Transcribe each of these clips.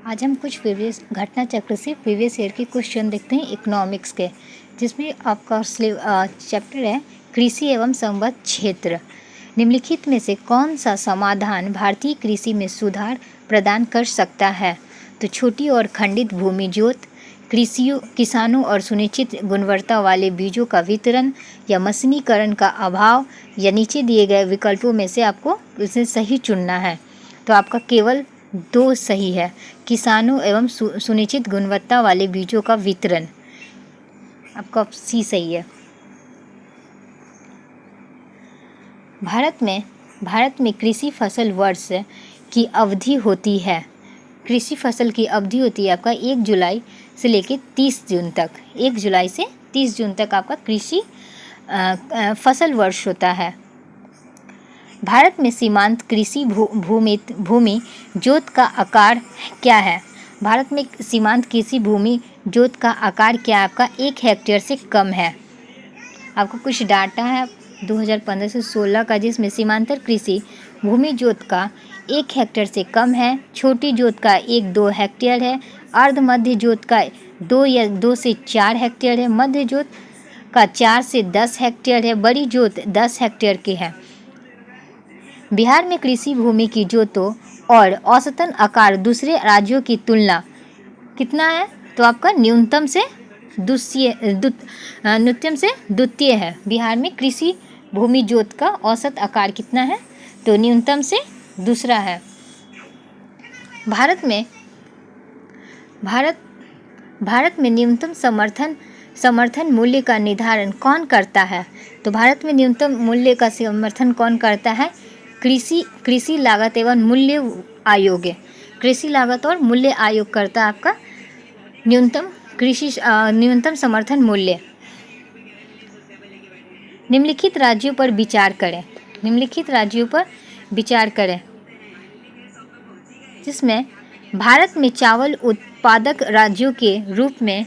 आज हम कुछ प्रीवियस घटना चक्र से प्रीवियस ईयर के क्वेश्चन देखते हैं इकोनॉमिक्स के, जिसमें आपका चैप्टर है कृषि एवं संबद्ध क्षेत्र। निम्नलिखित में से कौन सा समाधान भारतीय कृषि में सुधार प्रदान कर सकता है? तो छोटी और खंडित भूमि जोत, किसानों और सुनिश्चित गुणवत्ता वाले बीजों का वितरण, या मशीनीकरण का अभाव, या नीचे दिए गए विकल्पों में से आपको इसे सही चुनना है। तो आपका केवल 2 सही है, किसानों एवं सुनिश्चित गुणवत्ता वाले बीजों का वितरण। आपका सी सही है। भारत में कृषि फसल वर्ष की अवधि होती है। कृषि फसल की अवधि होती है आपका 1 जुलाई से लेकर 30 जून तक। 1 जुलाई से 30 जून तक आपका कृषि फसल वर्ष होता है। भारत में सीमांत कृषि भूमि जोत का आकार क्या है? भारत में सीमांत कृषि भूमि जोत का आकार क्या है? आपका 1 हेक्टेयर से कम है। आपको कुछ डाटा है 2015 से 16 का, जिसमें सीमांतर कृषि भूमि जोत का 1 हेक्टेयर से कम है, छोटी जोत का 1-2 हेक्टेयर है, अर्ध मध्य जोत का 2 या 2 से 4 हेक्टेयर है, मध्य जोत का 4 से 10 हेक्टेयर है, बड़ी जोत 10 हेक्टेयर की है। बिहार में कृषि भूमि की जोतों और औसतन आकार दूसरे राज्यों की तुलना कितना है? तो आपका न्यूनतम से द्वितीय है। बिहार में कृषि भूमि जोत का औसत आकार कितना है? तो न्यूनतम से दूसरा है। भारत में न्यूनतम समर्थन मूल्य का निर्धारण कौन करता है? तो भारत में न्यूनतम मूल्य का समर्थन कौन करता है? कृषि लागत एवं मूल्य आयोग। कृषि लागत और मूल्य आयोग करता है आपका न्यूनतम समर्थन मूल्य। निम्नलिखित राज्यों पर विचार करें जिसमें भारत में चावल उत्पादक राज्यों के रूप में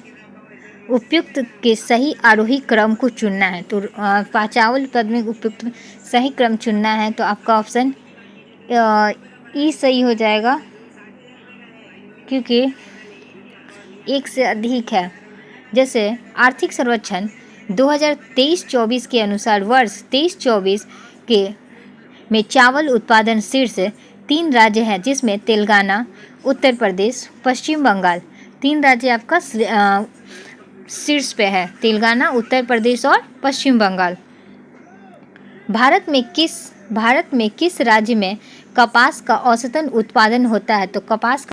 उपयुक्त के सही आरोही क्रम को चुनना है। तो चावल उत्पादन में उपयुक्त सही क्रम चुनना है, तो आपका ऑप्शन ई सही हो जाएगा, क्योंकि 1 से अधिक है। जैसे आर्थिक सर्वेक्षण 2023-24 के अनुसार वर्ष 23-24 में चावल उत्पादन शीर्ष 3 राज्य हैं, जिसमें तेलंगाना, उत्तर प्रदेश, पश्चिम बंगाल। 3 राज्य आपका शीर्ष पे है, तेलंगाना, उत्तर प्रदेश और पश्चिम बंगाल। भारत में किस राज्य में कपास का औसतन उत्पादन होता है? तो कपास